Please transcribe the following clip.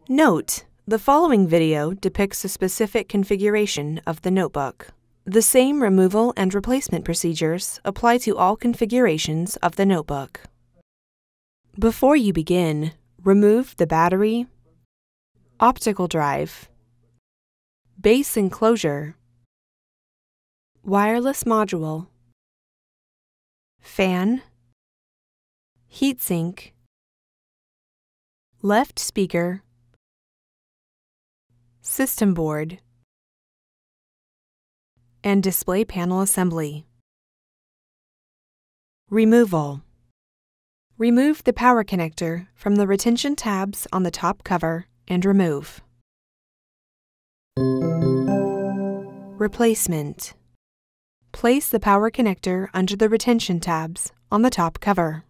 Note: the following video depicts a specific configuration of the notebook. The same removal and replacement procedures apply to all configurations of the notebook. Before you begin, remove the battery, optical drive, base enclosure, wireless module, fan, heatsink, left speaker, system board, and display panel assembly. Removal. Remove the power connector from the retention tabs on the top cover and remove. Replacement. Place the power connector under the retention tabs on the top cover.